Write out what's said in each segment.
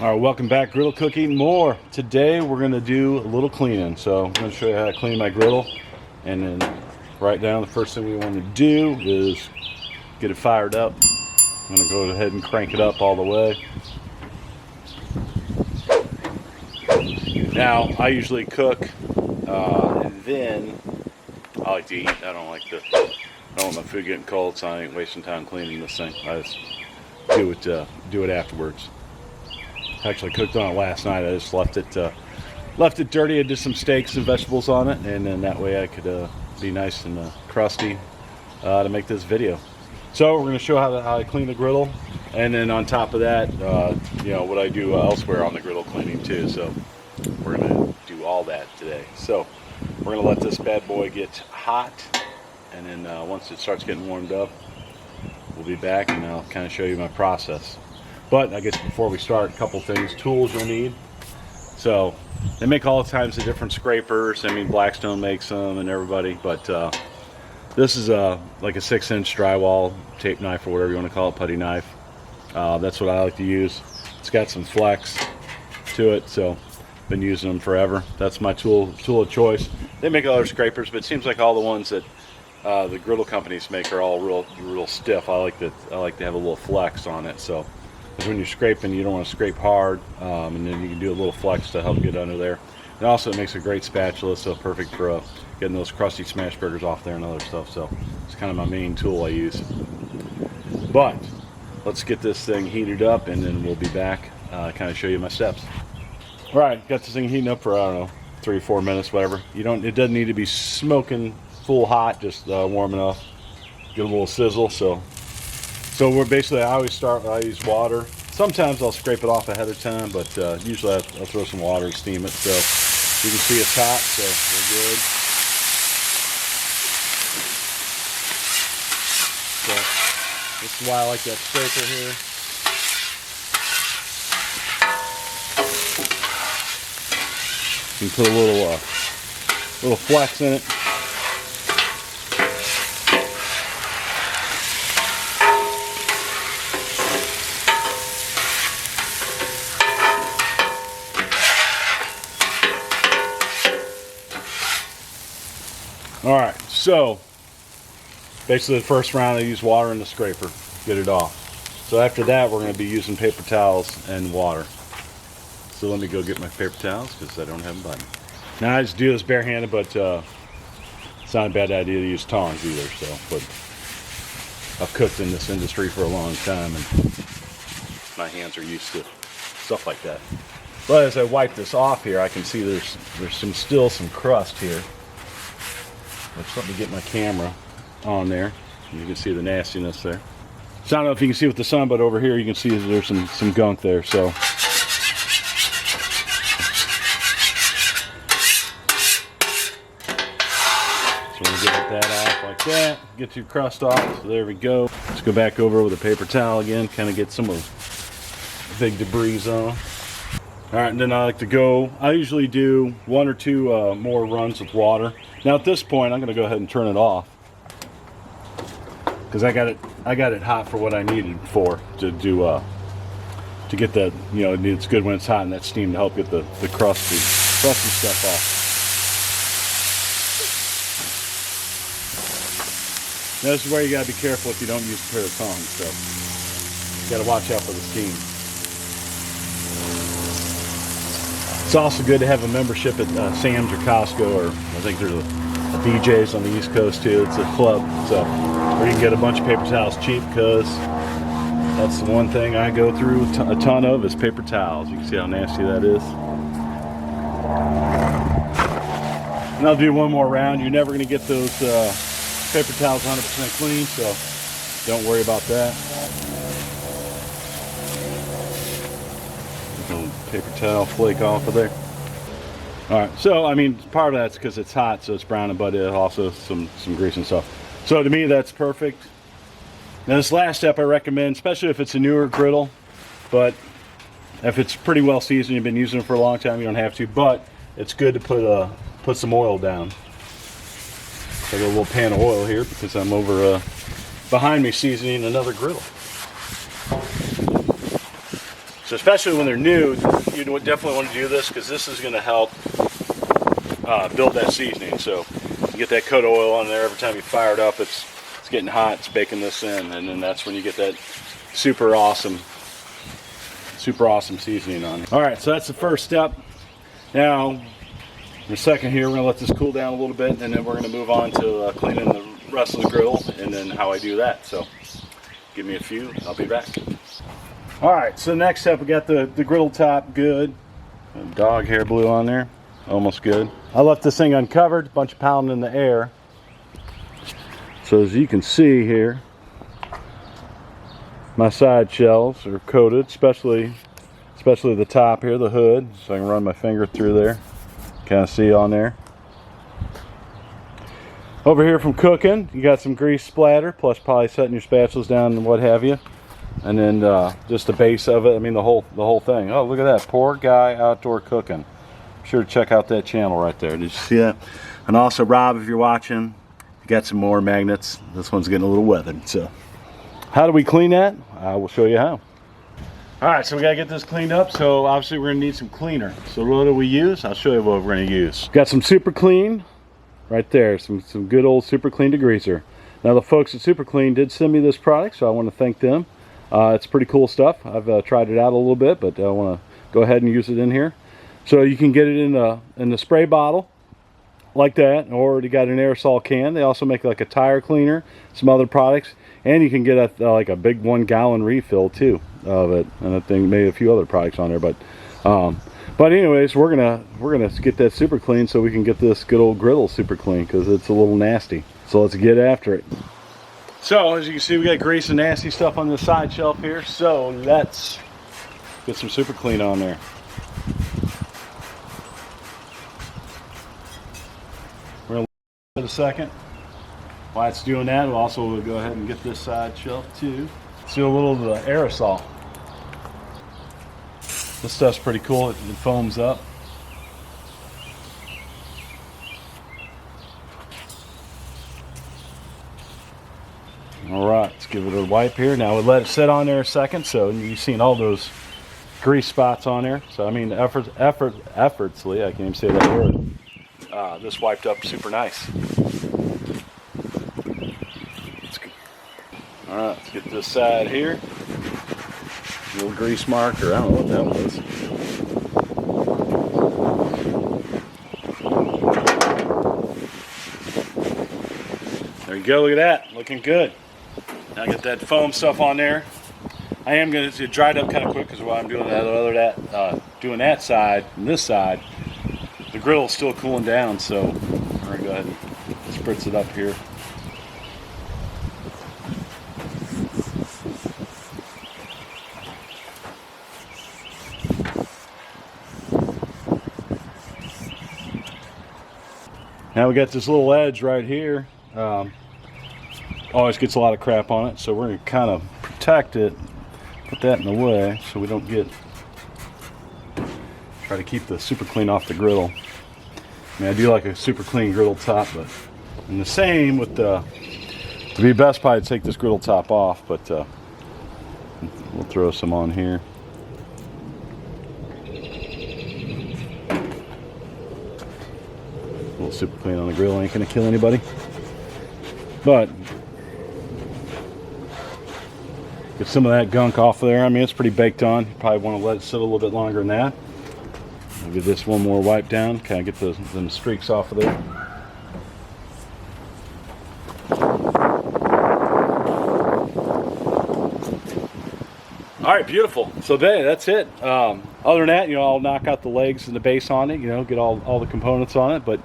All right, welcome back. Griddle cooking more. Today we're going to do a little cleaning. So I'm going to show you how to clean my griddle. And then right now the first thing we want to do is get it fired up. I'm going to go ahead and crank it up all the way. Now I usually cook and then I like to eat. I don't want my food getting cold, so I ain't wasting time cleaning this thing. I just do it afterwards. Actually cooked on it last night. I just left it dirty. I did some steaks and vegetables on it, and then that way I could be nice and crusty to make this video. So we're going to show how I clean the griddle, and then on top of that, you know, what I do elsewhere on the griddle cleaning too. So we're going to do all that today. So we're going to let this bad boy get hot, and then once it starts getting warmed up, we'll be back and I'll kind of show you my process. But I guess before we start, a couple things. Tools you'll need. So they make all kinds of different scrapers. I mean, Blackstone makes them and everybody, but this is like a 6-inch drywall tape knife, or whatever you want to call it, putty knife. That's what I like to use. It's got some flex to it, so been using them forever. That's my tool of choice. They make other scrapers, but it seems like all the ones that the griddle companies make are all real stiff. I like to have a little flex on it. So because when you're scraping, you don't want to scrape hard, and then you can do a little flex to help get under there. And also it makes a great spatula, so perfect for getting those crusty smash burgers off there and other stuff. So it's kind of my main tool I use. But let's get this thing heated up, and then we'll be back, kind of show you my steps. All right, got this thing heating up for, I don't know, 3 or 4 minutes, whatever. It doesn't need to be smoking full hot, just warm enough. Get a little sizzle. So we're basically, I use water. Sometimes I'll scrape it off ahead of time, but usually I'll throw some water and steam it. So you can see it's hot, so we're good. So this is why I like that scraper here. You can put a little flex in it. All right, so basically the first round I use water in the scraper, get it off. So after that we're going to be using paper towels and water. So let me go get my paper towels because I don't have them by me. Now I just do this barehanded, but it's not a bad idea to use tongs either. So, but I've cooked in this industry for a long time, and my hands are used to stuff like that. But as I wipe this off here, I can see there's still some crust here. Let's let me get my camera on there. You can see the nastiness there. So I don't know if you can see with the sun, but over here you can see there's some gunk there. So we're gonna get that off like that. Get your crust off. So there we go. Let's go back over with a paper towel again, kind of get some of the big debris on. All right, and then I usually do 1 or 2 more runs with water. Now at this point, I'm going to go ahead and turn it off because I got it hot for what I needed for to get that. You know, it's good when it's hot and that steam to help get the crusty stuff off. Now this is where you got to be careful if you don't use a pair of tongs. So you got to watch out for the steam. It's also good to have a membership at Sam's or Costco, or I think there's a BJ's on the East Coast too. It's a club, so where you can get a bunch of paper towels cheap, because that's the one thing I go through a ton of is paper towels. You can see how nasty that is. And I'll do one more round. You're never going to get those paper towels 100% clean, so don't worry about that. Paper towel flake off of there. All right, so I mean, part of that's because it's hot, so it's browning, but it also some grease and stuff. So to me, that's perfect. Now this last step I recommend, especially if it's a newer griddle, but if it's pretty well seasoned, you've been using it for a long time, you don't have to. But it's good to put some oil down. So I got a little pan of oil here because I'm over behind me seasoning another griddle. So especially when they're new, you definitely want to do this because this is going to help build that seasoning. So you get that coat of oil on there every time you fire it up. It's getting hot. It's baking this in, and then that's when you get that super awesome seasoning on it. All right, so that's the first step. Now, in a second here, we're going to let this cool down a little bit, and then we're going to move on to cleaning the rest of the griddle, and then how I do that. So give me a few. I'll be back. All right, so next up, we got the griddle top good. Dog hair blue on there, almost good. I left this thing uncovered, a bunch of pounding in the air. So as you can see here, my side shells are coated, especially the top here, the hood. So I can run my finger through there, kind of see on there. Over here from cooking, you got some grease splatter, plus probably setting your spatulas down and what have you. And then just the base of it, I mean the whole thing. Oh, look at that, Poor Guy Outdoor Cooking. Be sure to check out that channel right there. Did you see that? And also, Rob, if you're watching, got some more magnets. This one's getting a little weathered. So how do we clean that? I will show you how. All right, so we gotta get this cleaned up. So obviously we're gonna need some cleaner. So what do we use? I'll show you what we're gonna use. Got some Super Clean right there. Some good old Super Clean degreaser. Now the folks at Super Clean did send me this product, so I want to thank them. It's pretty cool stuff. I've tried it out a little bit, but I want to go ahead and use it in here. So you can get it in the spray bottle, like that, or you got an aerosol can. They also make like a tire cleaner, some other products, and you can get like a big 1 gallon refill too of it, and I think maybe a few other products on there. But anyways, we're gonna get that Super Clean so we can get this good old griddle super clean, because it's a little nasty. So let's get after it. So as you can see, we got grease and nasty stuff on the side shelf here. So let's get some Super Clean on there. A second. While it's doing that, we'll also go ahead and get this side shelf too. Let's do a little of the aerosol. This stuff's pretty cool. It foams up. All right, let's give it a wipe here. Now we'll let it sit on there a second. So you've seen all those grease spots on there. So I mean, effortlessly, I can't even say that word. This wiped up super nice. All right, let's get this side here. A little grease marker. I don't know what that was. There you go. Look at that. Looking good. Now get that foam stuff on there. I am going to dry it up kind of quick because while I'm doing doing that side and this side, the griddle's still cooling down, so we're going to go ahead and spritz it up here. Now we got this little edge right here. Always gets a lot of crap on it, so we're going to kind of protect it, put that in the way so we don't try to keep the Super Clean off the griddle. I mean, I do like a Super Clean griddle top, but and the same with to be best probably to take this griddle top off, but we'll throw some on here. A little Super Clean on the grill ain't gonna kill anybody, but get some of that gunk off of there. I mean, it's pretty baked on. You probably want to let it sit a little bit longer than that. I'll give this one more wipe down, kind of get them streaks off of there. All right, beautiful. So that's it. Other than that, I'll knock out the legs and the base on it, get all the components on it. But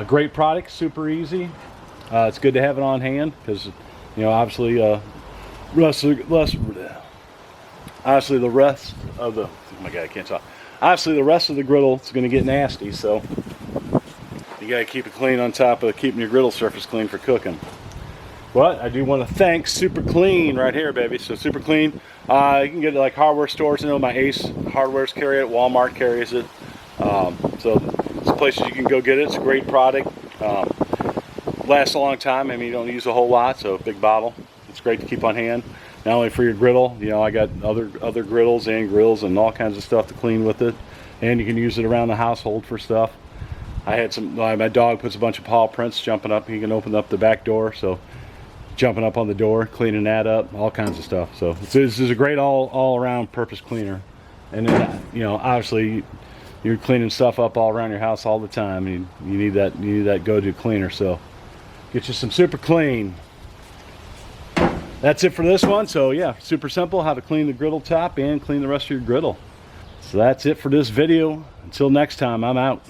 great product, super easy. It's good to have it on hand because, obviously, the rest of the, oh my God, I can't talk. Obviously, the rest of the griddle is going to get nasty, so you got to keep it clean on top of keeping your griddle surface clean for cooking. But I do want to thank Super Clean right here, baby. So Super Clean, you can get it like hardware stores. My Ace Hardware's carry it, Walmart carries it. So it's places you can go get it. It's a great product. Lasts a long time. I mean, you don't use a whole lot, so a big bottle. It's great to keep on hand. not only for your griddle, you know, I got other griddles and grills and all kinds of stuff to clean with it, and you can use it around the household for stuff. I had some, my dog puts a bunch of paw prints jumping up. He can open up the back door, so jumping up on the door, cleaning that up, all kinds of stuff. So this is a great all around purpose cleaner. And then, you know, obviously you're cleaning stuff up all around your house all the time. You need that go-to cleaner. So get you some Super Clean. That's it for this one. So yeah, super simple how to clean the griddle top and clean the rest of your griddle. So that's it for this video. Until next time, I'm out.